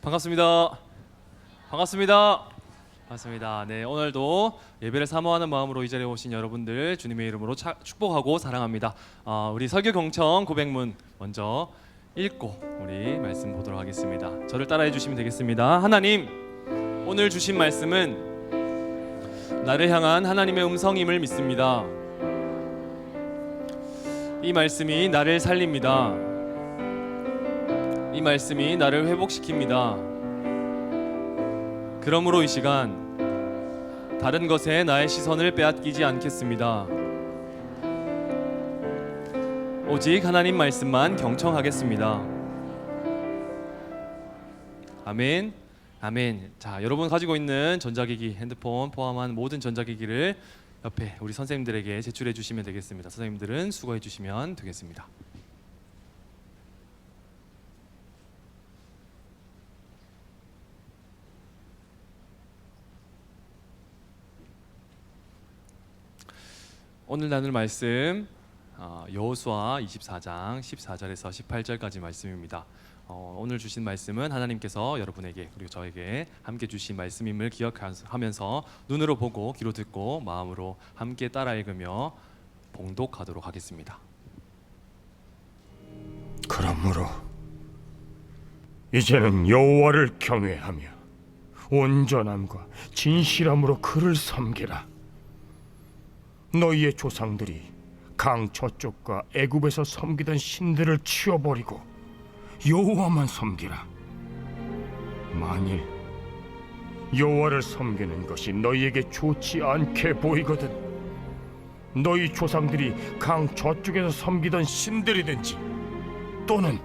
반갑습니다. 반갑습니다. 반갑습니다. 네, 오늘도 예배를 사모하는 마음으로 이 자리에 오신 여러분들 주님의 이름으로 축복하고 사랑합니다. 우리 설교 경청 고백문 먼저 읽고 우리 말씀 보도록 하겠습니다. 저를 따라해 주시면 되겠습니다. 하나님, 오늘 주신 말씀은 나를 향한 하나님의 음성임을 믿습니다. 이 말씀이 나를 살립니다. 이 말씀이 나를 회복시킵니다. 그러므로 이 시간 다른 것에 나의 시선을 빼앗기지 않겠습니다. 오직 하나님 말씀만 경청하겠습니다. 아멘. 아멘. 자, 여러분 가지고 있는 전자기기, 핸드폰 포함한 모든 전자기기를 옆에 우리 선생님들에게 제출해 주시면 되겠습니다. 선생님들은 수고해 주시면 되겠습니다. 오늘 나눌 말씀 여호수아 24장 14절에서 18절까지 말씀입니다. 오늘 주신 말씀은 하나님께서 여러분에게 그리고 저에게 함께 주신 말씀임을 기억하면서 눈으로 보고 귀로 듣고 마음으로 함께 따라 읽으며 봉독하도록 하겠습니다. 그러므로 이제는 여호와를 경외하며 온전함과 진실함으로 그를 섬기라. 너희의 조상들이 강 저쪽과 애굽에서 섬기던 신들을 치워버리고 여호와만 섬기라. 만일 여호와를 섬기는 것이 너희에게 좋지 않게 보이거든 너희 조상들이 강 저쪽에서 섬기던 신들이든지 또는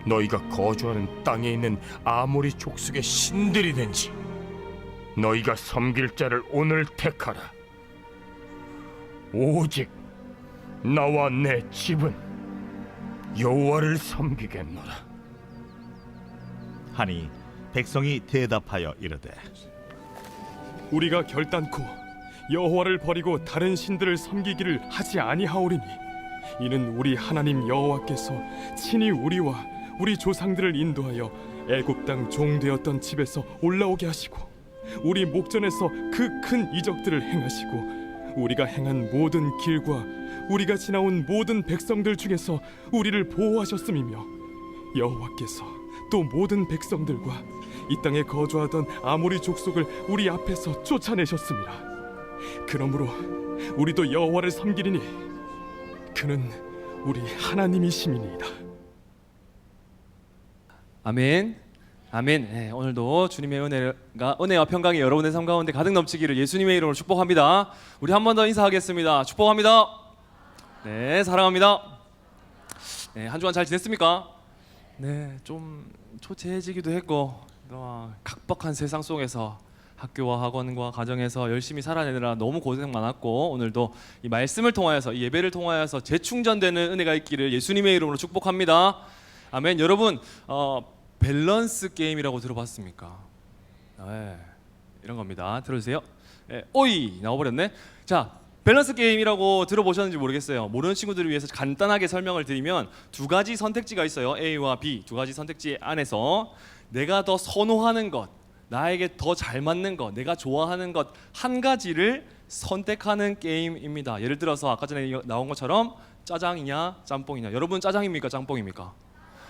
너희가 거주하는 땅에 있는 아모리 족속의 신들이든지 너희가 섬길 자를 오늘 택하라. 오직 나와 내 집은 여호와를 섬기겠노라. 하니 백성이 대답하여 이르되 우리가 결단코 여호와를 버리고 다른 신들을 섬기기를 하지 아니하오리니 이는 우리 하나님 여호와께서 친히 우리와 우리 조상들을 인도하여 애굽 땅 종되었던 집에서 올라오게 하시고 우리 목전에서 그 큰 이적들을 행하시고 우리가 행한 모든 길과 우리가 지나온 모든 백성들 중에서 우리를 보호하셨음이며 여호와께서 또 모든 백성들과 이 땅에 거주하던 아모리 족속을 우리 앞에서 쫓아내셨습니다. 그러므로 우리도 여호와를 섬기리니 그는 우리 하나님이심이니이다. 아멘. 아멘. 네, 오늘도 주님의 은혜와 평강이 여러분의 삶 가운데 가득 넘치기를 예수님의 이름으로 축복합니다. 우리 한 번 더 인사하겠습니다. 축복합니다. 네, 사랑합니다. 네, 한 주간 잘 지냈습니까? 네, 좀 초췌해지기도 했고 각박한 세상 속에서 학교와 학원과 가정에서 열심히 살아내느라 너무 고생 많았고 오늘도 이 말씀을 통하여서 이 예배를 통하여서 재충전되는 은혜가 있기를 예수님의 이름으로 축복합니다. 아멘. 여러분 밸런스 게임이라고 들어봤습니까? 네, 이런 겁니다. 들어주세요. 네, 오이 나와버렸네. 자, 밸런스 게임이라고 들어보셨는지 모르겠어요. 모르는 친구들을 위해서 간단하게 설명을 드리면 두 가지 선택지가 있어요. A와 B 두 가지 선택지 안에서 내가 더 선호하는 것, 나에게 더 잘 맞는 것, 내가 좋아하는 것 한 가지를 선택하는 게임입니다. 예를 들어서 아까 전에 나온 것처럼 짜장이냐 짬뽕이냐. 여러분 짜장입니까 짬뽕입니까?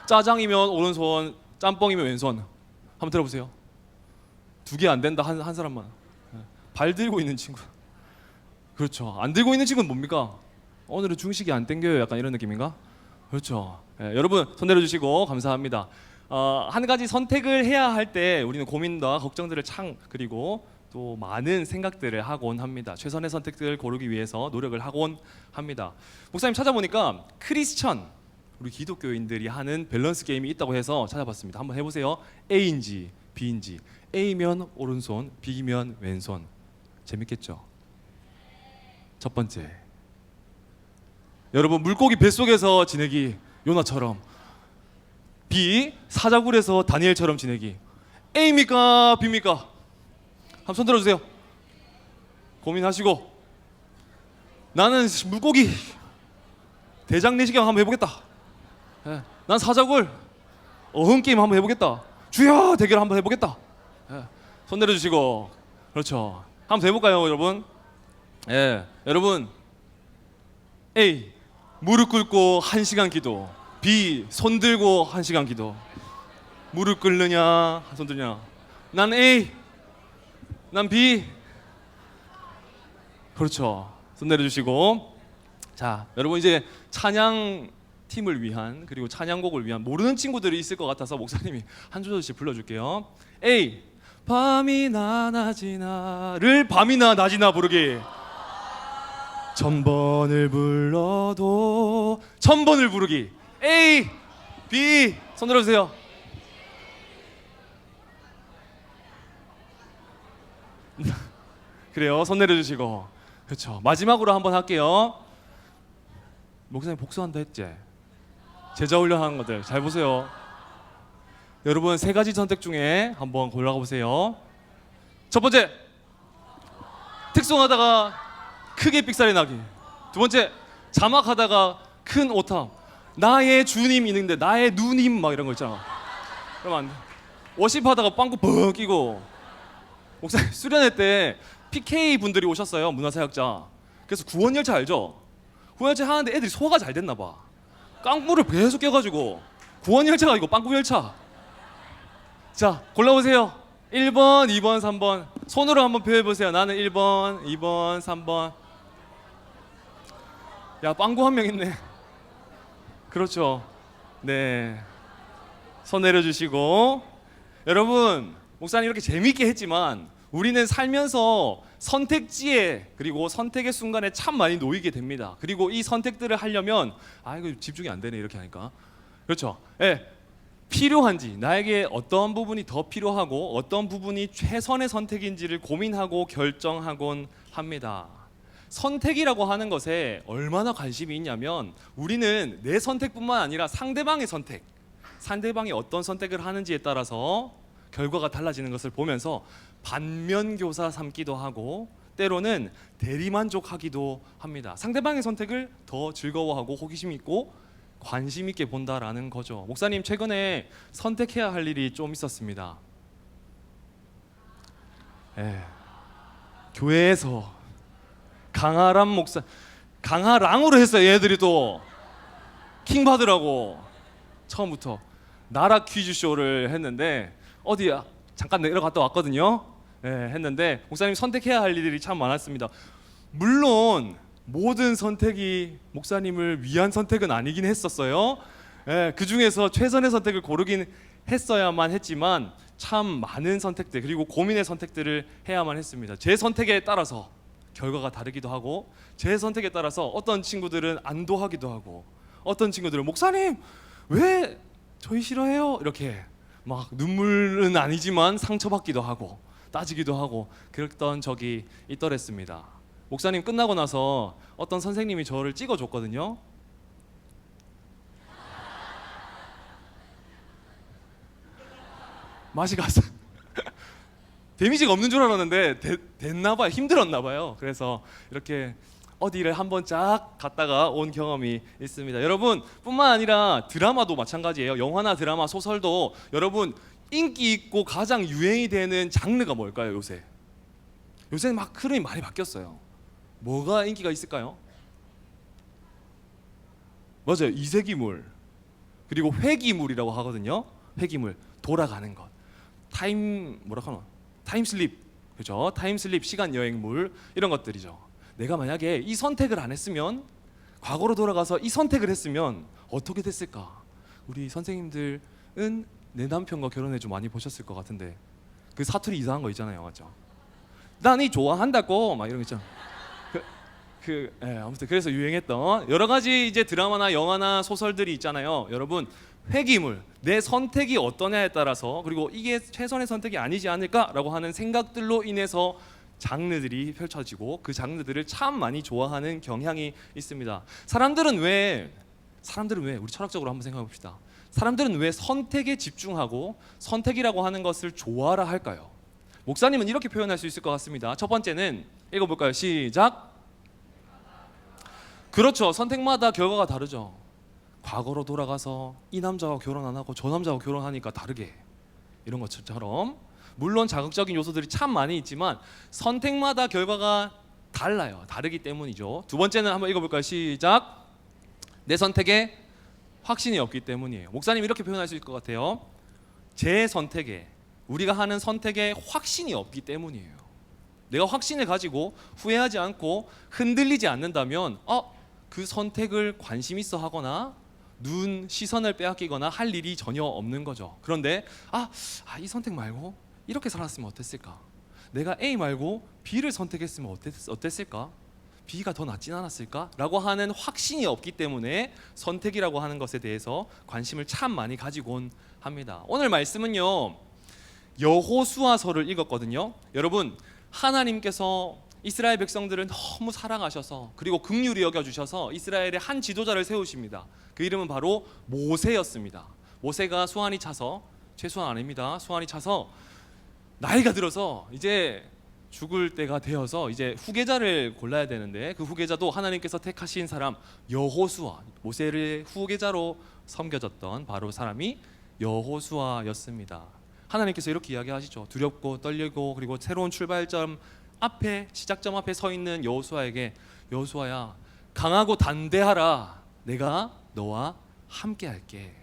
짜장이면 오른손, 짬뽕이면 왼손. 한번 들어보세요. 두 개 안 된다 한 사람만. 발 들고 있는 친구. 그렇죠. 안 들고 있는 친구는 뭡니까? 오늘은 중식이 안 땡겨요. 약간 이런 느낌인가? 그렇죠. 여러분 손 내려주시고 감사합니다. 한 가지 선택을 해야 할 때 우리는 고민과 걱정들을 그리고 또 많은 생각들을 하곤 합니다. 최선의 선택들을 고르기 위해서 노력을 하곤 합니다. 목사님 찾아보니까 크리스천 우리 기독교인들이 하는 밸런스 게임이 있다고 해서 찾아봤습니다. 한번 해보세요. A인지 B인지. A면 오른손, B면 왼손. 재밌겠죠? 첫 번째, 여러분 물고기 뱃속에서 지내기 요나처럼. B, 사자굴에서 다니엘처럼 지내기. A입니까 B입니까? 한번 손 들어주세요. 고민하시고. 나는 물고기 대장 내시경 한번 해보겠다. 난 사자굴 어흥 게임 한번 해보겠다. 주여 대결 한번 해보겠다. 예, 손 내려주시고 그렇죠. 한번 더 해볼까요, 여러분? 예, 여러분 A 무릎 꿇고 1시간 기도. B 손 들고 1시간 기도. 무릎 꿇느냐 손 들냐? 난 A, 난 B. 그렇죠. 손 내려주시고. 자, 여러분 이제 찬양 팀을 위한 그리고 찬양곡을 위한 모르는 친구들이 있을 것 같아서 목사님이 한 소절씩 불러줄게요. A 밤이나 낮이나를 밤이나 낮이나 부르기. 1000번을 불러도 1000번을 부르기. A, B 손 들어주세요. 그래요. 손 내려주시고. 그렇죠. 마지막으로 한번 할게요. 목사님 복수한다 했지? 제자 훈련하는 것들 잘 보세요. 여러분 세 가지 선택 중에 한번 골라가 보세요. 첫 번째, 특송하다가 크게 삑사리 나기. 두 번째, 자막하다가 큰 오타. 나의 주님 있는데 나의 누님 막 이런 거 있잖아. 그러면 안 돼. 워십하다가 빵꾸 뻥 끼고. 목사님 수련회 때 PK 분들이 오셨어요. 문화사역자. 그래서 구원열차 알죠? 구원열차 하는데 애들이 소화가 잘 됐나 봐. 깡물을 계속 껴가지고 구원열차가 아니고 빵꾸열차. 자, 골라보세요. 1번, 2번, 3번. 손으로 한번 표해보세요. 나는 1번, 2번, 3번. 야, 빵구 한 명 있네. 그렇죠. 네. 손 내려주시고. 여러분, 목사님 이렇게 재밌게 했지만 우리는 살면서 선택지에 그리고 선택의 순간에 참 많이 놓이게 됩니다. 그리고 이 선택들을 하려면 이거 집중이 안 되네 이렇게 하니까. 그렇죠. 예. 필요한지, 나에게 어떤 부분이 더 필요하고 어떤 부분이 최선의 선택인지를 고민하고 결정하곤 합니다. 선택이라고 하는 것에 얼마나 관심이 있냐면 우리는 내 선택뿐만 아니라 상대방의 선택, 상대방이 어떤 선택을 하는지에 따라서 결과가 달라지는 것을 보면서 반면교사 삼기도 하고 때로는 대리만족하기도 합니다. 상대방의 선택을 더 즐거워하고 호기심 있고 관심 있게 본다라는 거죠. 목사님 최근에 선택해야 할 일이 좀 있었습니다. 교회에서 강하람 목사, 강하랑으로 했어요. 얘들이 또 킹 받으라고 처음부터 나라 퀴즈 쇼를 했는데 어디야? 잠깐 내려갔다 왔거든요. 했는데 목사님 선택해야 할 일들이 참 많았습니다. 물론 모든 선택이 목사님을 위한 선택은 아니긴 했었어요. 그 중에서 최선의 선택을 고르긴 했어야만 했지만 참 많은 선택들 그리고 고민의 선택들을 해야만 했습니다. 제 선택에 따라서 결과가 다르기도 하고 제 선택에 따라서 어떤 친구들은 안도하기도 하고 어떤 친구들은 목사님 왜 저희 싫어해요? 이렇게 막 눈물은 아니지만 상처받기도 하고 따지기도 하고 그랬던 적이 있더랬습니다. 목사님 끝나고 나서 어떤 선생님이 저를 찍어줬거든요. 맛이 갔어. 데미지가 없는 줄 알았는데 됐나봐요. 힘들었나봐요. 그래서 이렇게 어디를 한번 쫙 갔다가 온 경험이 있습니다. 여러분 뿐만 아니라 드라마도 마찬가지예요. 영화나 드라마, 소설도 여러분 인기 있고 가장 유행이 되는 장르가 뭘까요? 요새 막 흐름이 많이 바뀌었어요. 뭐가 인기가 있을까요? 맞아요. 이세기물 그리고 회기물이라고 하거든요. 회기물, 돌아가는 것. 타임슬립, 그죠? 타임슬립, 시간 여행물 이런 것들이죠. 내가 만약에 이 선택을 안 했으면 과거로 돌아가서 이 선택을 했으면 어떻게 됐을까? 우리 선생님들은 내 남편과 결혼해 좀 많이 보셨을 것 같은데 그 사투리 이상한 거 있잖아요, 맞죠? 난 이 좋아한다고 막 이런 거 있잖아. 아무튼 그래서 유행했던 여러 가지 이제 드라마나 영화나 소설들이 있잖아요. 여러분 회기물, 내 선택이 어떠냐에 따라서 그리고 이게 최선의 선택이 아니지 않을까라고 하는 생각들로 인해서 장르들이 펼쳐지고 그 장르들을 참 많이 좋아하는 경향이 있습니다. 사람들은 왜 우리 철학적으로 한번 생각해 봅시다. 사람들은 왜 선택에 집중하고 선택이라고 하는 것을 좋아라 할까요? 목사님은 이렇게 표현할 수 있을 것 같습니다. 첫 번째는 읽어볼까요? 시작. 그렇죠. 선택마다 결과가 다르죠. 과거로 돌아가서 이 남자와 결혼 안 하고 저 남자와 결혼하니까 다르게 이런 것처럼 물론 자극적인 요소들이 참 많이 있지만 선택마다 결과가 달라요. 다르기 때문이죠. 두 번째는 한번 읽어볼까요? 시작. 내 선택에 확신이 없기 때문이에요. 목사님 이렇게 표현할 수 있을 것 같아요. 제 선택에, 우리가 하는 선택에 확신이 없기 때문이에요. 내가 확신을 가지고 후회하지 않고 흔들리지 않는다면 그 선택을 관심 있어 하거나 시선을 빼앗기거나 할 일이 전혀 없는 거죠. 그런데 이 선택 말고 이렇게 살았으면 어땠을까? 내가 A 말고 B를 선택했으면 어땠을까? B가 더 낫진 않았을까? 라고 하는 확신이 없기 때문에 선택이라고 하는 것에 대해서 관심을 참 많이 가지곤 합니다. 오늘 말씀은요, 여호수아서를 읽었거든요. 여러분, 하나님께서 이스라엘 백성들을 너무 사랑하셔서 그리고 긍휼히 여겨주셔서 이스라엘의 한 지도자를 세우십니다. 그 이름은 바로 모세였습니다. 모세가 수완이 차서, 최수완 아닙니다. 수완이 차서 나이가 들어서 이제 죽을 때가 되어서 이제 후계자를 골라야 되는데, 그 후계자도 하나님께서 택하신 사람 여호수아, 모세를 후계자로 섬겨졌던 바로 사람이 여호수아였습니다. 하나님께서 이렇게 이야기하시죠. 두렵고 떨리고 그리고 새로운 출발점 앞에, 시작점 앞에 서 있는 여호수아에게, 여호수아야 강하고 단대하라. 내가 너와 함께 할게.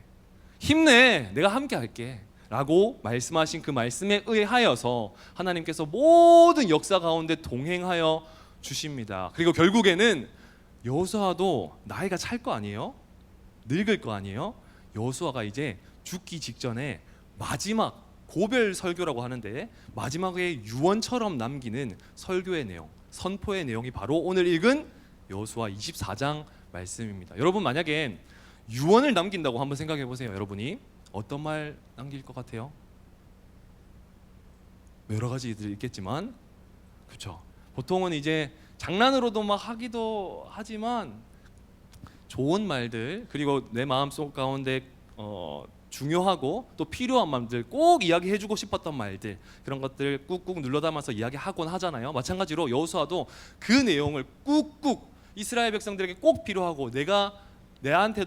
힘내. 내가 함께 할게. 라고 말씀하신 그 말씀에 의하여서 하나님께서 모든 역사 가운데 동행하여 주십니다. 그리고 결국에는 여호수아도 나이가 찰 거 아니에요? 늙을 거 아니에요? 여호수아가 이제 죽기 직전에 마지막 고별 설교라고 하는데 마지막에 유언처럼 남기는 설교의 내용, 선포의 내용이 바로 오늘 읽은 여호수아 24장 말씀입니다. 여러분, 만약에 유언을 남긴다고 한번 생각해 보세요. 여러분이 어떤 말 남길 것 같아요? 여러 가지들이 있겠지만, 그렇죠. 보통은 이제 장난으로도 막 하기도 하지만 좋은 말들, 그리고 내 마음속 가운데 중요하고 또 필요한 말들, 꼭 이야기해주고 싶었던 말들, 그런 것들 꾹꾹 눌러담아서 이야기하곤 하잖아요. 마찬가지로 여호수아도 그 내용을 꾹꾹 이스라엘 백성들에게 꼭 필요하고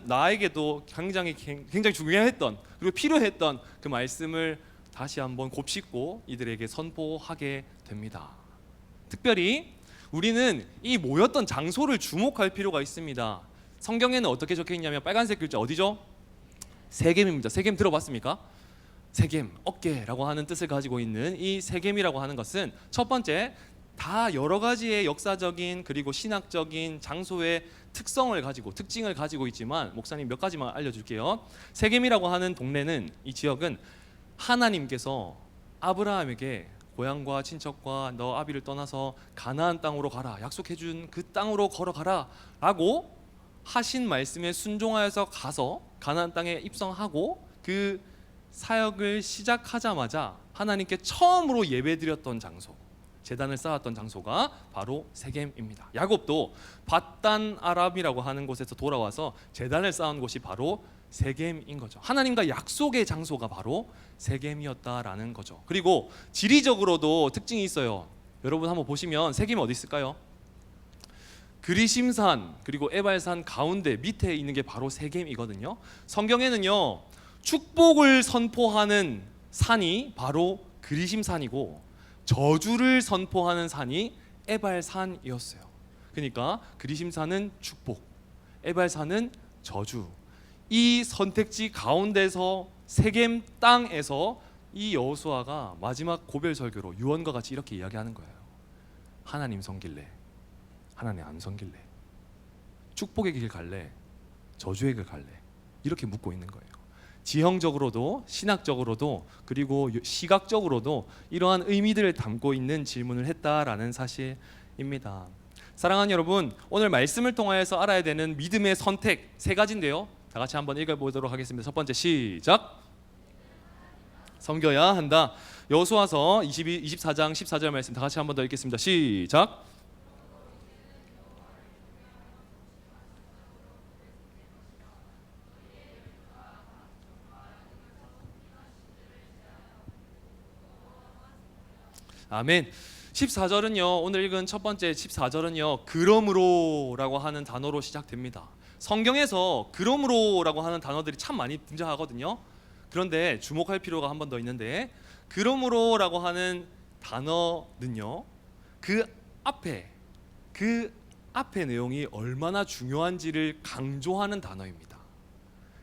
나에게도 굉장히 중요했던 그리고 필요했던 그 말씀을 다시 한번 곱씹고 이들에게 선포하게 됩니다. 특별히 우리는 이 모였던 장소를 주목할 필요가 있습니다. 성경에는 어떻게 적혀 있냐면 빨간색 글자 어디죠? 세겜입니다. 세겜 들어봤습니까? 세겜, 어깨라고 하는 뜻을 가지고 있는 이 세겜이라고 하는 것은 첫 번째, 다 여러 가지의 역사적인 그리고 신학적인 장소의 특성을 가지고, 특징을 가지고 있지만 목사님 몇 가지만 알려줄게요. 세겜이라고 하는 동네는, 이 지역은 하나님께서 아브라함에게 고향과 친척과 너 아비를 떠나서 가나안 땅으로 가라, 약속해준 그 땅으로 걸어가라 라고 하신 말씀에 순종하여서 가서 가나안 땅에 입성하고 그 사역을 시작하자마자 하나님께 처음으로 예배드렸던 장소, 제단을 쌓았던 장소가 바로 세겜입니다. 야곱도 밧단 아람이라고 하는 곳에서 돌아와서 제단을 쌓은 곳이 바로 세겜인 거죠. 하나님과 약속의 장소가 바로 세겜이었다라는 거죠. 그리고 지리적으로도 특징이 있어요. 여러분 한번 보시면 세겜이 어디 있을까요? 그리심산 그리고 에발산 가운데 밑에 있는 게 바로 세겜이거든요. 성경에는요, 축복을 선포하는 산이 바로 그리심산이고 저주를 선포하는 산이 에발산이었어요. 그러니까 그리심산은 축복, 에발산은 저주. 이 선택지 가운데서 세겜 땅에서 이 여호수아가 마지막 고별 설교로 유언과 같이 이렇게 이야기하는 거예요. 하나님 섬길래, 하나님 안 섬길래, 축복의 길 갈래, 저주의 길 갈래, 이렇게 묻고 있는 거예요. 지형적으로도 신학적으로도 그리고 시각적으로도 이러한 의미들을 담고 있는 질문을 했다라는 사실입니다. 사랑하는 여러분, 오늘 말씀을 통하여서 알아야 되는 믿음의 선택 세 가지인데요. 다 같이 한번 읽어보도록 하겠습니다. 첫 번째, 시작. 섬겨야 한다. 여호수아서 24장 14절 말씀 다 같이 한번 더 읽겠습니다. 시작. 아멘. 14절은요, 오늘 읽은 첫 번째 14절은요, 그러므로라고 하는 단어로 시작됩니다. 성경에서 그러므로라고 하는 단어들이 참 많이 등장하거든요. 그런데 주목할 필요가 한 번 더 있는데 그러므로라고 하는 단어는요. 그 앞에 내용이 얼마나 중요한지를 강조하는 단어입니다.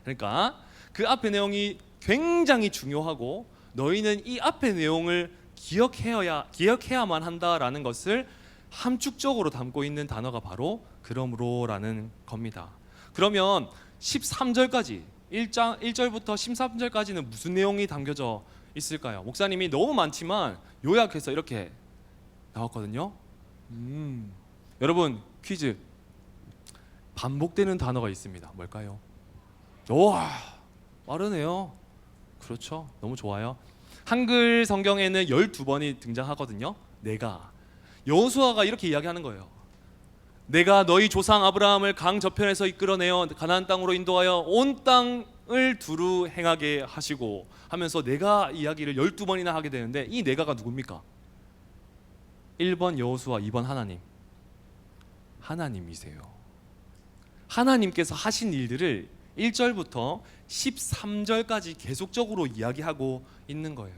그러니까 그 앞에 내용이 굉장히 중요하고 너희는 이 앞에 내용을 기억해야만 한다라는 것을 함축적으로 담고 있는 단어가 바로 그러므로라는 겁니다. 그러면 13절까지 1절부터 13절까지는 무슨 내용이 담겨져 있을까요? 목사님이 너무 많지만 요약해서 이렇게 나왔거든요. 여러분 퀴즈. 반복되는 단어가 있습니다. 뭘까요? 와, 빠르네요. 그렇죠. 너무 좋아요. 한글 성경에는 12번이 등장하거든요. 내가. 여호수아가 이렇게 이야기하는 거예요. 내가 너희 조상 아브라함을 강 저편에서 이끌어내어 가나안 땅으로 인도하여 온 땅을 두루 행하게 하시고 하면서 내가 이야기를 12번이나 하게 되는데 이 내가가 누굽니까? 1번 여호수아, 2번 하나님. 하나님이세요. 하나님께서 하신 일들을 1절부터 13절까지 계속적으로 이야기하고 있는 거예요.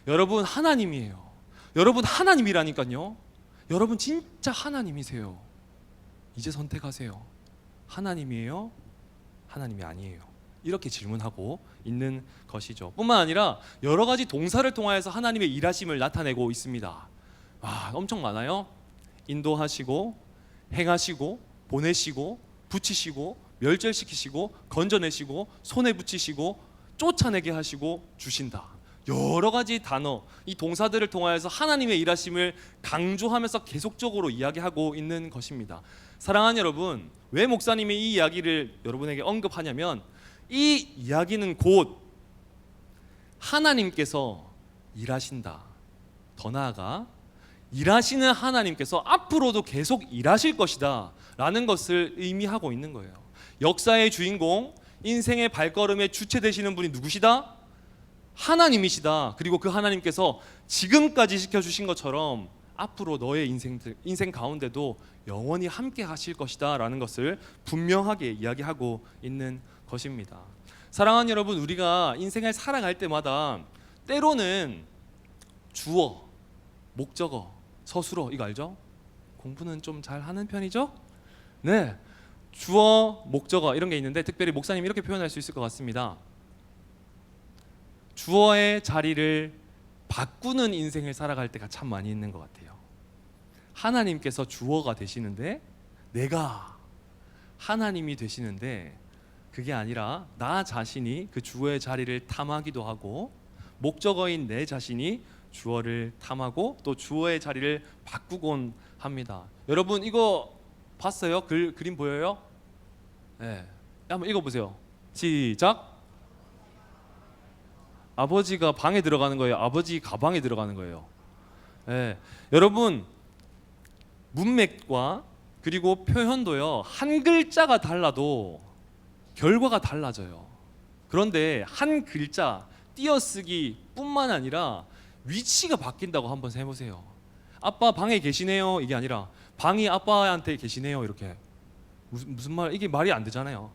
여러분 하나님이에요. 여러분 하나님이라니까요. 여러분 진짜 하나님이세요. 이제 선택하세요. 하나님이에요? 하나님이 아니에요? 이렇게 질문하고 있는 것이죠. 뿐만 아니라 여러 가지 동사를 통하여서 하나님의 일하심을 나타내고 있습니다. 엄청 많아요. 인도하시고 행하시고 보내시고 붙이시고 멸절시키시고 건져내시고 손에 붙이시고 쫓아내게 하시고 주신다. 여러 가지 단어, 이 동사들을 통하여서 하나님의 일하심을 강조하면서 계속적으로 이야기하고 있는 것입니다. 사랑하는 여러분, 왜 목사님이 이 이야기를 여러분에게 언급하냐면 이 이야기는 곧 하나님께서 일하신다. 더 나아가 일하시는 하나님께서 앞으로도 계속 일하실 것이다 라는 것을 의미하고 있는 거예요. 역사의 주인공, 인생의 발걸음의 주체 되시는 분이 누구시다? 하나님이시다. 그리고 그 하나님께서 지금까지 지켜주신 것처럼 앞으로 너의 인생 가운데도 영원히 함께 하실 것이다 라는 것을 분명하게 이야기하고 있는 것입니다. 사랑하는 여러분, 우리가 인생을 살아갈 때마다 때로는 주어, 목적어, 서술어 이거 알죠? 공부는 좀 잘하는 편이죠? 네, 주어, 목적어 이런 게 있는데 특별히 목사님이 이렇게 표현할 수 있을 것 같습니다. 주어의 자리를 바꾸는 인생을 살아갈 때가 참 많이 있는 것 같아요. 하나님께서 주어가 되시는데 내가 하나님이 되시는데 그게 아니라 나 자신이 그 주어의 자리를 탐하기도 하고 목적어인 내 자신이 주어를 탐하고 또 주어의 자리를 바꾸곤 합니다. 여러분 이거 봤어요? 그림 보여요? 네, 한번 읽어보세요. 시작. 아버지가 방에 들어가는 거예요? 아버지 가방에 들어가는 거예요? 네. 여러분 문맥과 그리고 표현도요 한 글자가 달라도 결과가 달라져요. 그런데 한 글자 띄어쓰기 뿐만 아니라 위치가 바뀐다고 한번 해보세요. 아빠 방에 계시네요 이게 아니라 방이 아빠한테 계시네요 이렇게 무슨 말 이게 말이 안 되잖아요.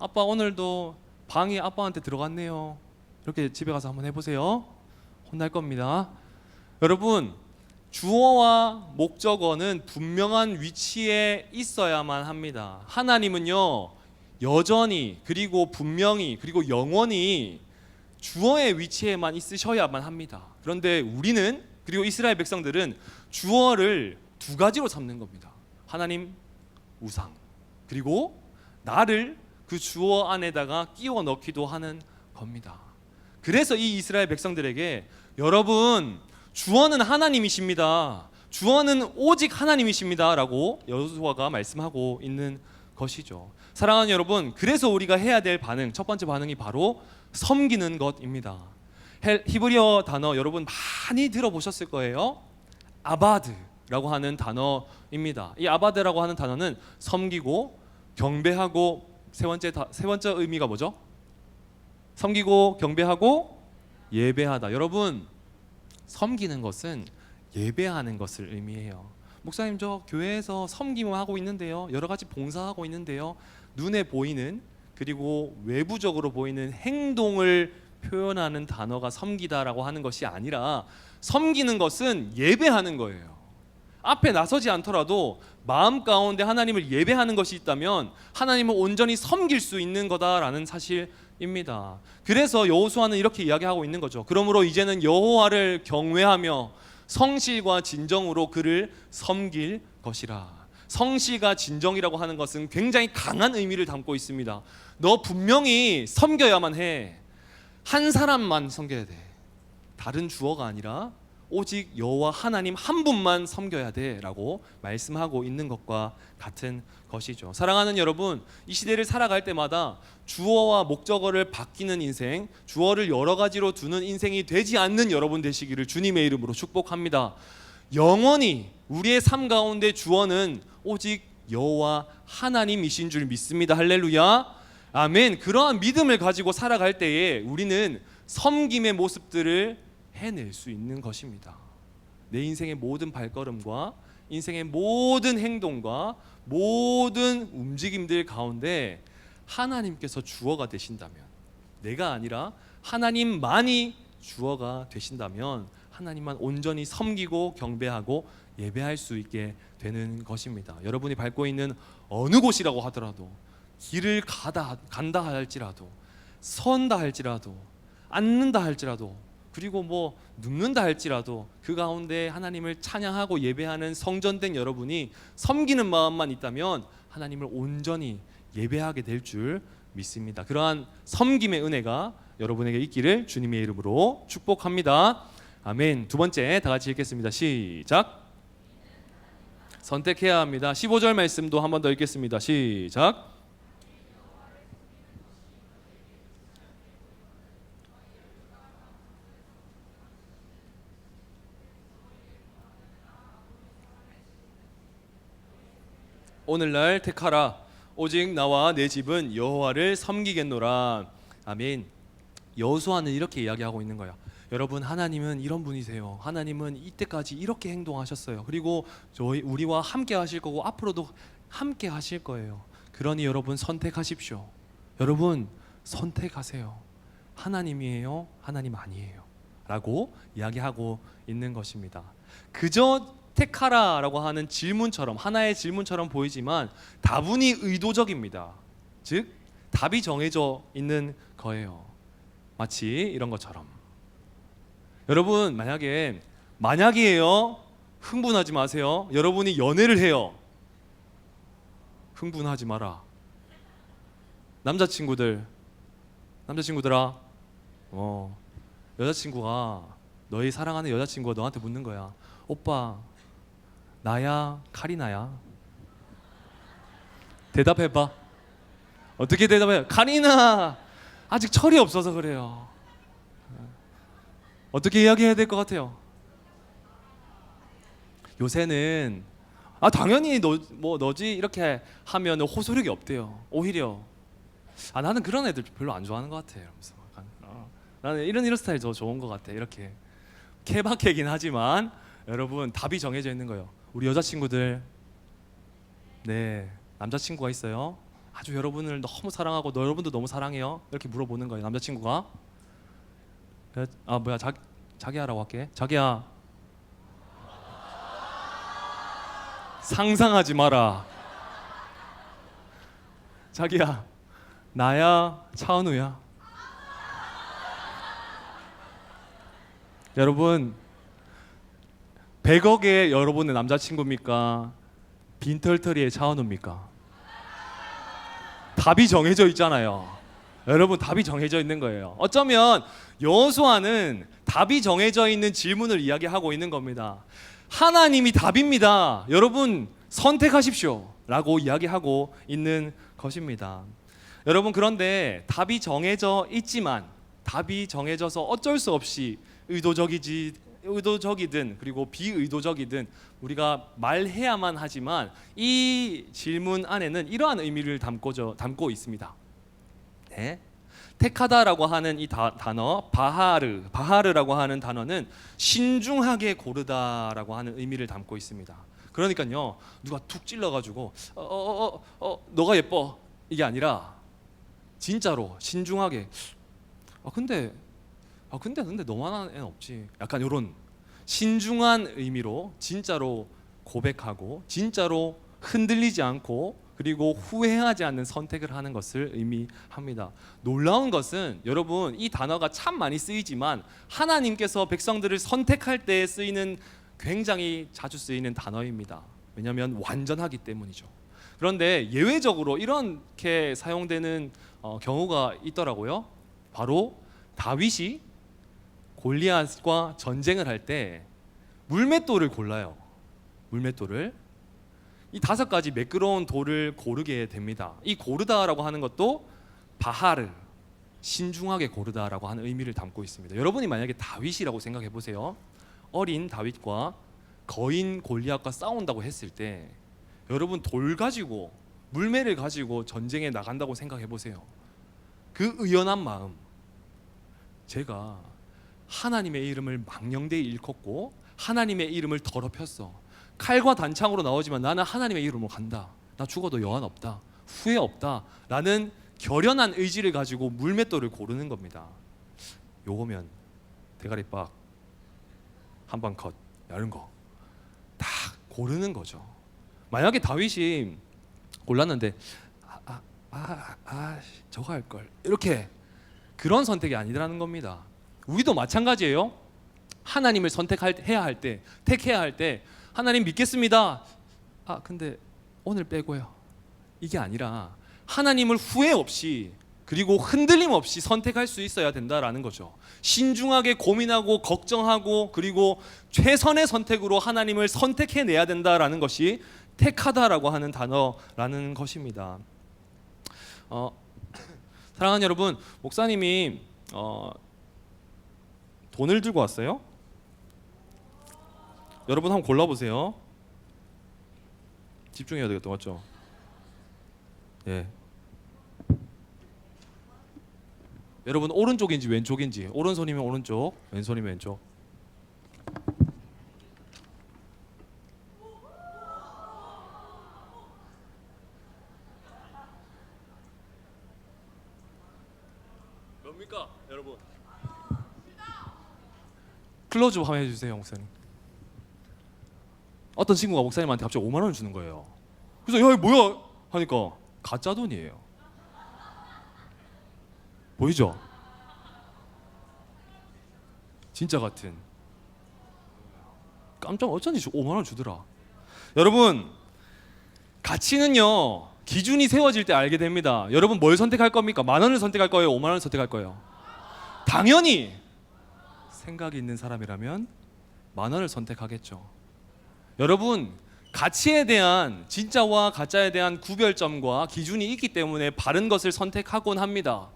아빠 오늘도 방이 아빠한테 들어갔네요. 이렇게 집에 가서 한번 해보세요. 혼날 겁니다. 여러분 주어와 목적어는 분명한 위치에 있어야만 합니다. 하나님은요 여전히 그리고 분명히 그리고 영원히 주어의 위치에만 있으셔야만 합니다. 그런데 우리는 그리고 이스라엘 백성들은 주어를 두 가지로 삼는 겁니다. 하나님, 우상, 그리고 나를 그 주어 안에다가 끼워 넣기도 하는 겁니다. 그래서 이 이스라엘 백성들에게 여러분 주어는 하나님이십니다. 주어는 오직 하나님이십니다 라고 여호수아가 말씀하고 있는 것이죠. 사랑하는 여러분, 그래서 우리가 해야 될 반응, 첫 번째 반응이 바로 섬기는 것입니다. 히브리어 단어 여러분 많이 들어보셨을 거예요. 아바드라고 하는 단어입니다. 이 아바드라고 하는 단어는 섬기고 경배하고 세 번째 의미가 뭐죠? 섬기고 경배하고 예배하다. 여러분 섬기는 것은 예배하는 것을 의미해요. 목사님 저 교회에서 섬김을 하고 있는데요. 여러 가지 봉사하고 있는데요. 눈에 보이는 그리고 외부적으로 보이는 행동을 표현하는 단어가 섬기다라고 하는 것이 아니라 섬기는 것은 예배하는 거예요. 앞에 나서지 않더라도 마음 가운데 하나님을 예배하는 것이 있다면 하나님을 온전히 섬길 수 있는 거다라는 사실입니다. 그래서 여호수아는 이렇게 이야기하고 있는 거죠. 그러므로 이제는 여호와를 경외하며 성실과 진정으로 그를 섬길 것이라. 성실과 진정이라고 하는 것은 굉장히 강한 의미를 담고 있습니다. 너 분명히 섬겨야만 해. 한 사람만 섬겨야 돼. 다른 주어가 아니라 오직 여호와 하나님 한 분만 섬겨야 돼라고 말씀하고 있는 것과 같은 것이죠. 사랑하는 여러분, 이 시대를 살아갈 때마다 주어와 목적어를 바뀌는 인생, 주어를 여러 가지로 두는 인생이 되지 않는 여러분 되시기를 주님의 이름으로 축복합니다. 영원히 우리의 삶 가운데 주어는 오직 여호와 하나님이신 줄 믿습니다. 할렐루야, 아멘. 그러한 믿음을 가지고 살아갈 때에 우리는 섬김의 모습들을 해낼 수 있는 것입니다. 내 인생의 모든 발걸음과 인생의 모든 행동과 모든 움직임들 가운데 하나님께서 주어가 되신다면, 내가 아니라 하나님만이 주어가 되신다면 하나님만 온전히 섬기고 경배하고 예배할 수 있게 되는 것입니다. 여러분이 밟고 있는 어느 곳이라고 하더라도, 길을 간다 할지라도, 선다 할지라도, 앉는다 할지라도, 그리고 뭐 눕는다 할지라도 그 가운데 하나님을 찬양하고 예배하는 성전된 여러분이 섬기는 마음만 있다면 하나님을 온전히 예배하게 될 줄 믿습니다. 그러한 섬김의 은혜가 여러분에게 있기를 주님의 이름으로 축복합니다. 아멘. 두 번째 다 같이 읽겠습니다. 시작. 선택해야 합니다. 15절 말씀도 한 번 더 읽겠습니다. 시작. 오늘날 택하라. 오직 나와 내 집은 여호와를 섬기겠노라. 아멘. 여호수아는 이렇게 이야기하고 있는 거야. 여러분, 하나님은 이런 분이세요. 하나님은 이때까지 이렇게 행동하셨어요. 그리고 우리와 함께 하실 거고 앞으로도 함께 하실 거예요. 그러니 여러분 선택하십시오. 여러분 선택하세요. 하나님이에요, 하나님 아니에요 라고 이야기하고 있는 것입니다. 그저 택하라라고 하는 질문처럼, 하나의 질문처럼 보이지만 다분히 의도적입니다. 즉 답이 정해져 있는 거예요. 마치 이런 것처럼, 여러분 만약이에요. 흥분하지 마세요. 여러분이 연애를 해요. 흥분하지 마라. 남자친구들아, 여자친구가, 너희 사랑하는 여자친구가 너한테 묻는 거야. 오빠, 나야 카리나야? 대답해봐. 어떻게 대답해요? 카리나, 아직 철이 없어서 그래요. 어떻게 이야기해야 될 것 같아요? 요새는 당연히 너지 이렇게 하면 호소력이 없대요. 오히려 나는 그런 애들 별로 안 좋아하는 것 같아. 이러면서 나는 이런 스타일 더 좋은 것 같아. 이렇게 케바케긴 하지만 여러분 답이 정해져 있는 거예요. 우리 여자친구들, 네, 남자친구가 있어요. 아주 여러분을 너무 사랑하고 여러분도 너무 사랑해요. 이렇게 물어보는 거예요. 남자친구가 자기야라고 할게. 자기야, 상상하지 마라. 자기야, 나야 차은우야. 여러분 100억의 여러분의 남자친구입니까? 빈털터리의 차은우입니까? 답이 정해져 있잖아요. 여러분 답이 정해져 있는 거예요. 어쩌면 여호수아는 답이 정해져 있는 질문을 이야기하고 있는 겁니다. 하나님이 답입니다. 여러분 선택하십시오 라고 이야기하고 있는 것입니다. 여러분, 그런데 답이 정해져 있지만, 답이 정해져서 어쩔 수 없이 의도적이든 그리고 비의도적이든 우리가 말해야만 하지만 이 질문 안에는 이러한 의미를 담고 있습니다. 네? 택하다라고 하는 이 단어, 바하르라고 하는 단어는 신중하게 고르다라고 하는 의미를 담고 있습니다. 그러니까요, 누가 툭 찔러가지고 너가 예뻐 이게 아니라 진짜로 신중하게, 근데 근데 너만한 애는 없지. 약간 이런 신중한 의미로 진짜로 고백하고 진짜로 흔들리지 않고 그리고 후회하지 않는 선택을 하는 것을 의미합니다. 놀라운 것은 여러분 이 단어가 참 많이 쓰이지만 하나님께서 백성들을 선택할 때 쓰이는 굉장히 자주 쓰이는 단어입니다. 왜냐하면 완전하기 때문이죠. 그런데 예외적으로 이렇게 사용되는 경우가 있더라고요. 바로 다윗이 골리앗과 전쟁을 할 때 물맷돌을 골라요. 물맷돌을 이 5가지 매끄러운 돌을 고르게 됩니다. 이 고르다라고 하는 것도 바하르 신중하게 고르다라고 하는 의미를 담고 있습니다. 여러분이 만약에 다윗이라고 생각해 보세요. 어린 다윗과 거인 골리앗과 싸운다고 했을 때 여러분 돌 가지고 물매를 가지고 전쟁에 나간다고 생각해 보세요. 그 의연한 마음, 제가 하나님의 이름을 망령되이 일컫고 하나님의 이름을 더럽혔어. 칼과 단창으로 나오지만 나는 하나님의 이름으로 간다. 나 죽어도 여한 없다. 후회 없다. 라는 결연한 의지를 가지고 물맷돌을 고르는 겁니다. 요거면 대가리 빡 한방 컷 이런 거 다 고르는 거죠. 만약에 다윗이 골랐는데 저거 할 걸 이렇게 그런 선택이 아니라는 겁니다. 우리도 마찬가지예요. 하나님을 택해야 할 때 하나님 믿겠습니다. 근데 오늘 빼고요. 이게 아니라 하나님을 후회 없이 그리고 흔들림 없이 선택할 수 있어야 된다라는 거죠. 신중하게 고민하고 걱정하고 그리고 최선의 선택으로 하나님을 선택해내야 된다라는 것이 택하다라고 하는 단어라는 것입니다. 사랑하는 여러분, 목사님이 돈을 들고 왔어요. 여러분 한번 골라보세요. 집중해야 되겠다, 맞죠? 예. 여러분 오른쪽인지 왼쪽인지, 오른손이면 오른쪽, 왼손이면 왼쪽. 뭡니까, 여러분? 클로즈업 한번 해주세요, 목사님. 어떤 친구가 목사님한테 갑자기 5만 원을 주는 거예요. 그래서 야, 이거 뭐야? 하니까 가짜 돈이에요. 보이죠? 진짜 같은. 깜짝 어쩐지 5만 원 주더라. 여러분, 가치는요 기준이 세워질 때 알게 됩니다. 여러분 뭘 선택할 겁니까? 만 원을 선택할 거예요? 5만 원을 선택할 거예요? 당연히 생각이 있는 사람이라면 만 원을 선택하겠죠. 여러분, 가치에 대한 진짜와 가짜에 대한 구별점과 기준이 있기 때문에 바른 것을 선택하곤 합니다.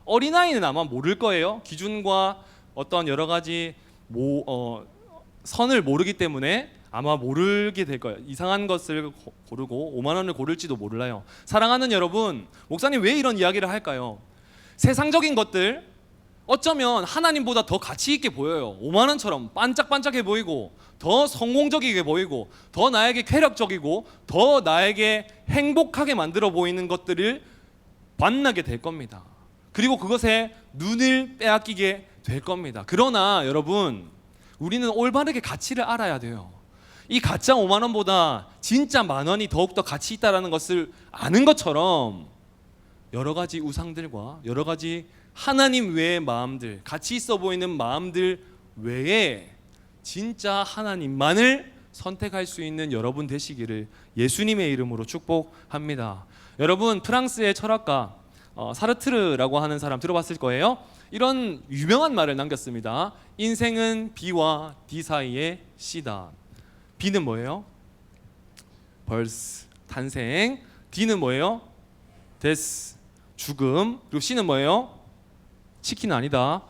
어린아이는 아마 모를 거예요. 기준과 어떤 여러 가지 선을 모르기 때문에 아마 모르게 될 거예요. 이상한 것을 고르고 5만 원을 고를지도 몰라요. 사랑하는 여러분, 목사님 왜 이런 이야기를 할까요? 세상적인 것들 어쩌면 하나님보다 더 가치 있게 보여요. 5만 원처럼 반짝반짝해 보이고 더 성공적이게 보이고 더 나에게 쾌락적이고 더 나에게 행복하게 만들어 보이는 것들을 만나게 될 겁니다. 그리고 그것에 눈을 빼앗기게 될 겁니다. 그러나 여러분, 우리는 올바르게 가치를 알아야 돼요. 이 가짜 5만 원보다 진짜 만 원이 더욱더 가치 있다는 것을 아는 것처럼 여러 가지 우상들과 여러 가지 하나님 외의 마음들, 가치 있어 보이는 마음들 외에 진짜 하나님만을 선택할 수 있는 여러분 되시기를 예수님의 이름으로 축복합니다. 여러분, 프랑스의 철학가 사르트르라고 하는 사람 들어봤을 거예요. 이런 유명한 말을 남겼습니다. 인생은 B와 D 사이의 C다. B는 뭐예요? 벌스, 탄생. D는 뭐예요? 데스, 죽음. 그리고 C는 뭐예요? 치킨은 아니다.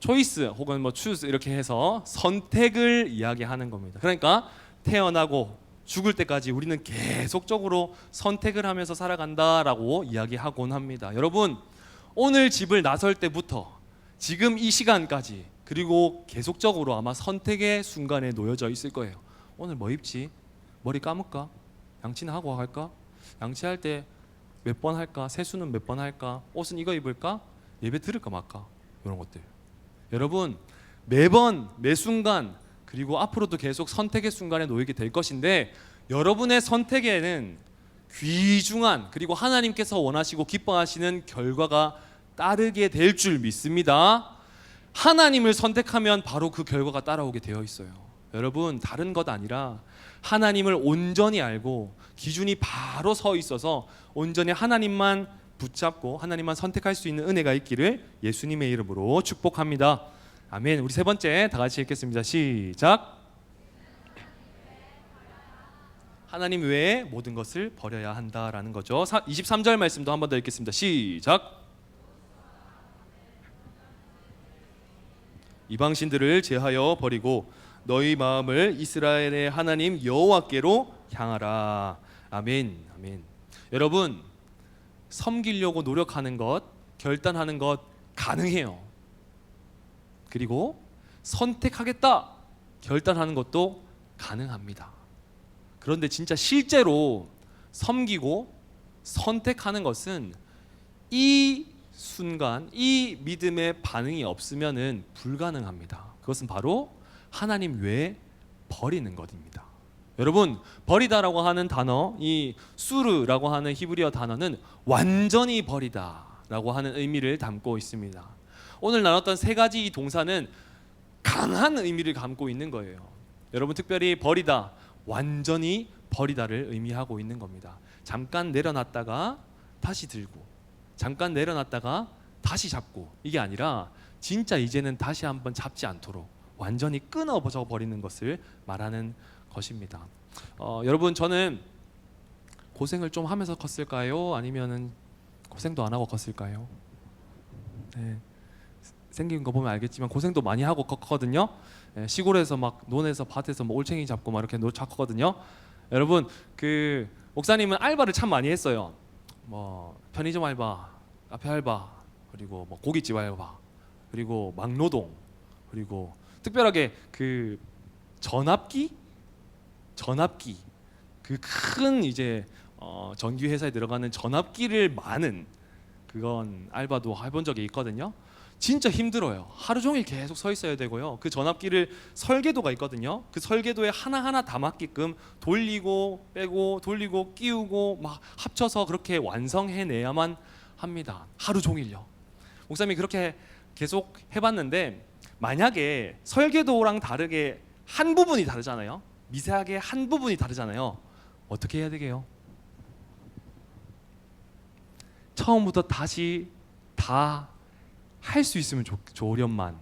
초이스 혹은 뭐 추스 이렇게 해서 선택을 이야기하는 겁니다. 그러니까 태어나고 죽을 때까지 우리는 계속적으로 선택을 하면서 살아간다라고 이야기하곤 합니다. 여러분, 오늘 집을 나설 때부터 지금 이 시간까지 그리고 계속적으로 아마 선택의 순간에 놓여져 있을 거예요. 오늘 뭐 입지? 머리 감을까? 양치는 하고 갈까? 양치할 때 몇 번 할까? 세수는 몇 번 할까? 옷은 이거 입을까? 예배 드릴까 말까 이런 것들. 여러분 매번 매 순간 그리고 앞으로도 계속 선택의 순간에 놓이게 될 것인데 여러분의 선택에는 귀중한 그리고 하나님께서 원하시고 기뻐하시는 결과가 따르게 될 줄 믿습니다. 하나님을 선택하면 바로 그 결과가 따라오게 되어 있어요. 여러분 다른 것 아니라 하나님을 온전히 알고 기준이 바로 서 있어서 온전히 하나님만 붙잡고 하나님만 선택할 수 있는 은혜가 있기를 예수님의 이름으로 축복합니다. 아멘. 우리 세 번째 다 같이 읽겠습니다. 시작. 하나님 외에 모든 것을 버려야 한다라는 거죠. 23절 말씀도 한 번 더 읽겠습니다. 시작. 이방신들을 제하여 버리고 너희 마음을 이스라엘의 하나님 여호와께로 향하라. 아멘. 아멘. 여러분 섬기려고 노력하는 것, 결단하는 것 가능해요. 그리고 선택하겠다 결단하는 것도 가능합니다. 그런데 진짜 실제로 섬기고 선택하는 것은 이 순간 이 믿음의 반응이 없으면은 불가능합니다. 그것은 바로 하나님 외에 버리는 것입니다. 여러분 버리다라고 하는 단어, 이 수르라고 하는 히브리어 단어는 완전히 버리다라고 하는 의미를 담고 있습니다. 오늘 나눴던 세 가지 이 동사는 강한 의미를 담고 있는 거예요. 여러분 특별히 버리다, 완전히 버리다를 의미하고 있는 겁니다. 잠깐 내려놨다가 다시 들고, 잠깐 내려놨다가 다시 잡고, 이게 아니라 진짜 이제는 다시 한번 잡지 않도록 완전히 끊어져 버리는 것을 말하는 것입니다. 여러분 저는 고생을 좀 하면서 컸을까요? 아니면은 고생도 안 하고 컸을까요? 네. 생긴 거 보면 알겠지만 고생도 많이 하고 컸거든요. 시골에서 막 논에서 밭에서 뭐 올챙이 잡고 막 이렇게 쳤거든요. 여러분 그 목사님은 알바를 참 많이 했어요. 뭐 편의점 알바, 카페 알바, 그리고 뭐 고깃집 알바, 그리고 막노동, 그리고 특별하게 그 전압기 그 큰 이제 전기 회사에 들어가는 전압기를 마는 그건 알바도 해본 적이 있거든요. 진짜 힘들어요. 하루 종일 계속 서 있어야 되고요. 그 전압기를 설계도가 있거든요. 그 설계도에 하나하나 다 맞게끔 돌리고 빼고 돌리고 끼우고 막 합쳐서 그렇게 완성해내야만 합니다. 하루 종일요. 목사님이 그렇게 계속 해봤는데 만약에 설계도랑 다르게 한 부분이 다르잖아요. 미세하게 한 부분이 다르잖아요. 어떻게 해야 되게요? 처음부터 다시 다 할 수 있으면 좋으련만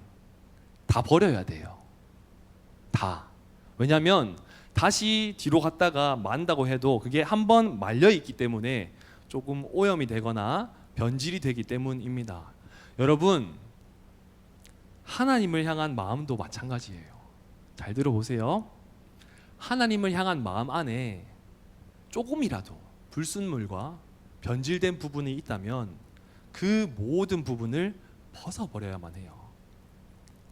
다 버려야 돼요. 다. 왜냐하면 다시 뒤로 갔다가 만다고 해도 그게 한번 말려 있기 때문에 조금 오염이 되거나 변질이 되기 때문입니다. 여러분 하나님을 향한 마음도 마찬가지예요. 잘 들어보세요. 하나님을 향한 마음 안에 조금이라도 불순물과 변질된 부분이 있다면 그 모든 부분을 벗어버려야만 해요.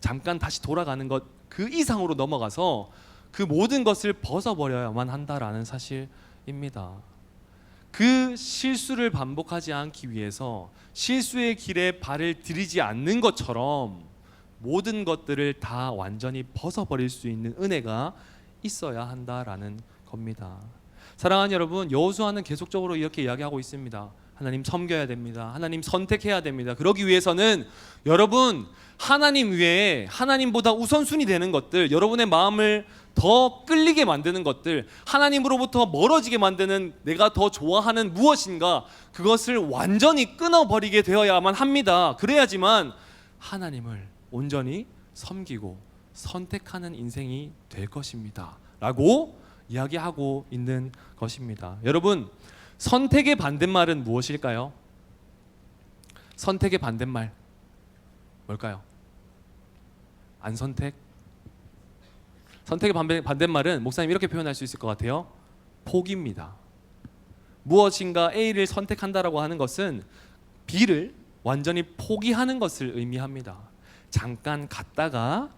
잠깐 다시 돌아가는 것 그 이상으로 넘어가서 그 모든 것을 벗어버려야만 한다라는 사실입니다. 그 실수를 반복하지 않기 위해서 실수의 길에 발을 들이지 않는 것처럼 모든 것들을 다 완전히 벗어버릴 수 있는 은혜가 있어야 한다라는 겁니다. 사랑하는 여러분, 여호수아는 계속적으로 이렇게 이야기하고 있습니다. 하나님 섬겨야 됩니다. 하나님 선택해야 됩니다. 그러기 위해서는 여러분 하나님 외에 하나님보다 우선순위 되는 것들, 여러분의 마음을 더 끌리게 만드는 것들, 하나님으로부터 멀어지게 만드는 내가 더 좋아하는 무엇인가, 그것을 완전히 끊어버리게 되어야만 합니다. 그래야지만 하나님을 온전히 섬기고 선택하는 인생이 될 것입니다 라고 이야기하고 있는 것입니다. 여러분 선택의 반대말은 무엇일까요? 선택의 반대말 뭘까요? 안 선택? 선택의 반대말은 목사님 이렇게 표현할 수 있을 것 같아요. 포기입니다. 무엇인가 A를 선택한다라고 하는 것은 B를 완전히 포기하는 것을 의미합니다. 잠깐 갔다가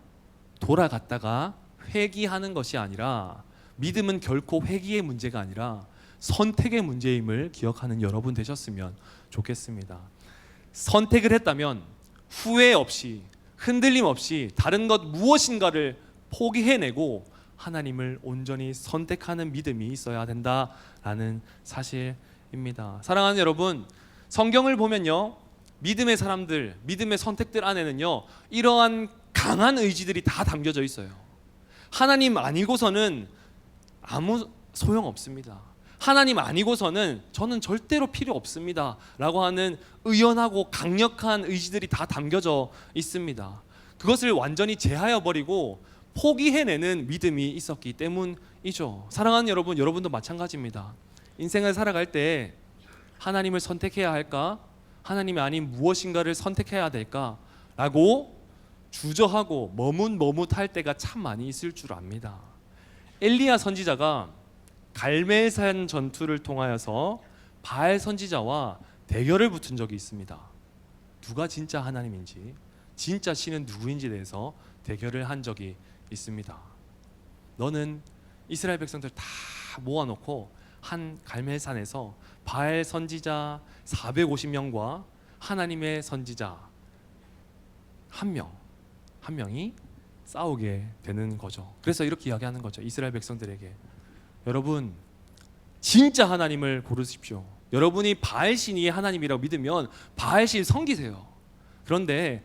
돌아갔다가 회귀하는 것이 아니라, 믿음은 결코 회귀의 문제가 아니라 선택의 문제임을 기억하는 여러분 되셨으면 좋겠습니다. 선택을 했다면 후회 없이 흔들림 없이 다른 것 무엇인가를 포기해내고 하나님을 온전히 선택하는 믿음이 있어야 된다라는 사실입니다. 사랑하는 여러분, 성경을 보면요, 믿음의 사람들, 믿음의 선택들 안에는요, 이러한 강한 의지들이 다 담겨져 있어요. 하나님 아니고서는 아무 소용 없습니다. 하나님 아니고서는 저는 절대로 필요 없습니다 라고 하는 의연하고 강력한 의지들이 다 담겨져 있습니다. 그것을 완전히 제하여 버리고 포기해내는 믿음이 있었기 때문이죠. 사랑하는 여러분, 여러분도 마찬가지입니다. 인생을 살아갈 때 하나님을 선택해야 할까? 하나님이 아닌 무엇인가를 선택해야 될까? 라고 주저하고 머뭇할 때가 참 많이 있을 줄 압니다. 엘리야 선지자가 갈멜산 전투를 통하여서 바알 선지자와 대결을 붙은 적이 있습니다. 누가 진짜 하나님인지, 진짜 신은 누구인지에 대해서 대결을 한 적이 있습니다. 너는 이스라엘 백성들 다 모아놓고 한 갈멜산에서 바알 선지자 450명과 하나님의 선지자 한 명이 싸우게 되는 거죠. 그래서 이렇게 이야기하는 거죠. 이스라엘 백성들에게, 여러분 진짜 하나님을 고르십시오. 여러분이 바알신이 하나님이라고 믿으면 바알신 섬기세요. 그런데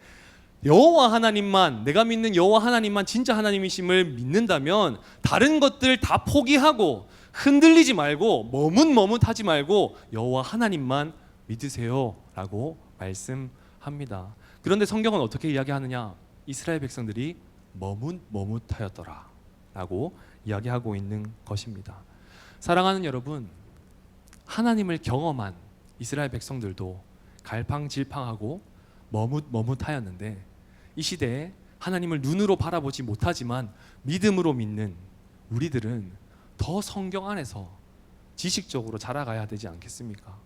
여호와 하나님만, 내가 믿는 여호와 하나님만 진짜 하나님이심을 믿는다면 다른 것들 다 포기하고 흔들리지 말고 머뭇하지 말고 여호와 하나님만 믿으세요 라고 말씀합니다. 그런데 성경은 어떻게 이야기하느냐? 이스라엘 백성들이 머뭇하였더라 라고 이야기하고 있는 것입니다. 사랑하는 여러분, 하나님을 경험한 이스라엘 백성들도 갈팡질팡하고 머뭇하였는데 이 시대에 하나님을 눈으로 바라보지 못하지만 믿음으로 믿는 우리들은 더 성경 안에서 지식적으로 자라가야 되지 않겠습니까?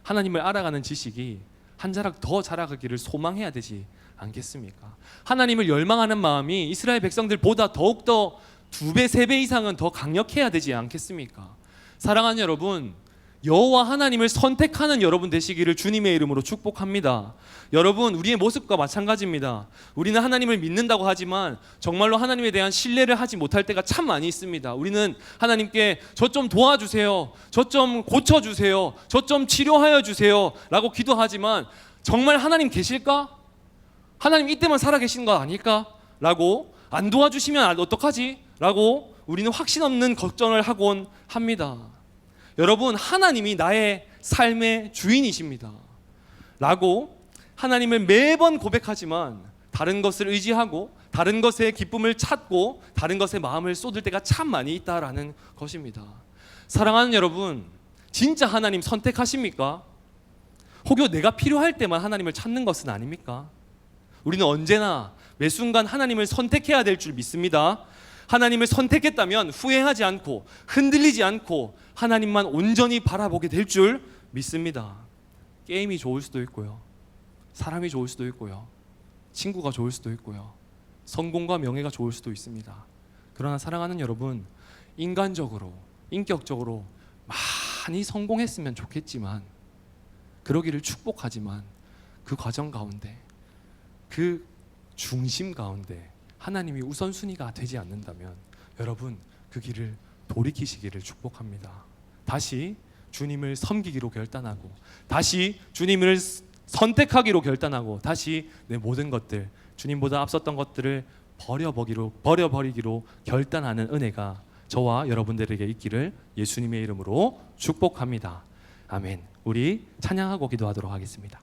하나님을 알아가는 지식이 한 자락 더 자라가기를 소망해야 되지 않겠습니까? 하나님을 열망하는 마음이 이스라엘 백성들보다 더욱더 2배, 3배 이상은 더 강력해야 되지 않겠습니까? 사랑하는 여러분, 여호와 하나님을 선택하는 여러분 되시기를 주님의 이름으로 축복합니다. 여러분, 우리의 모습과 마찬가지입니다. 우리는 하나님을 믿는다고 하지만 정말로 하나님에 대한 신뢰를 하지 못할 때가 참 많이 있습니다. 우리는 하나님께 저 좀 도와주세요, 저 좀 고쳐주세요, 저 좀 치료하여 주세요 라고 기도하지만 정말 하나님 계실까? 하나님 이때만 살아계신 거 아닐까? 라고, 안 도와주시면 어떡하지? 라고 우리는 확신 없는 걱정을 하곤 합니다. 여러분, 하나님이 나의 삶의 주인이십니다 라고 하나님을 매번 고백하지만 다른 것을 의지하고 다른 것에 기쁨을 찾고 다른 것에 마음을 쏟을 때가 참 많이 있다라는 것입니다. 사랑하는 여러분, 진짜 하나님 선택하십니까? 혹여 내가 필요할 때만 하나님을 찾는 것은 아닙니까? 우리는 언제나 매 순간 하나님을 선택해야 될 줄 믿습니다. 하나님을 선택했다면 후회하지 않고 흔들리지 않고 하나님만 온전히 바라보게 될 줄 믿습니다. 게임이 좋을 수도 있고요, 사람이 좋을 수도 있고요, 친구가 좋을 수도 있고요, 성공과 명예가 좋을 수도 있습니다. 그러나 사랑하는 여러분, 인간적으로, 인격적으로 많이 성공했으면 좋겠지만, 그러기를 축복하지만 그 과정 가운데, 그 중심 가운데 하나님이 우선순위가 되지 않는다면 여러분, 그 길을 돌이키시기를 축복합니다. 다시 주님을 섬기기로 결단하고, 다시 주님을 선택하기로 결단하고, 다시 내 모든 것들, 주님보다 앞섰던 것들을 버려버리기로 결단하는 은혜가 저와 여러분들에게 있기를 예수님의 이름으로 축복합니다. 아멘. 우리 찬양하고 기도하도록 하겠습니다.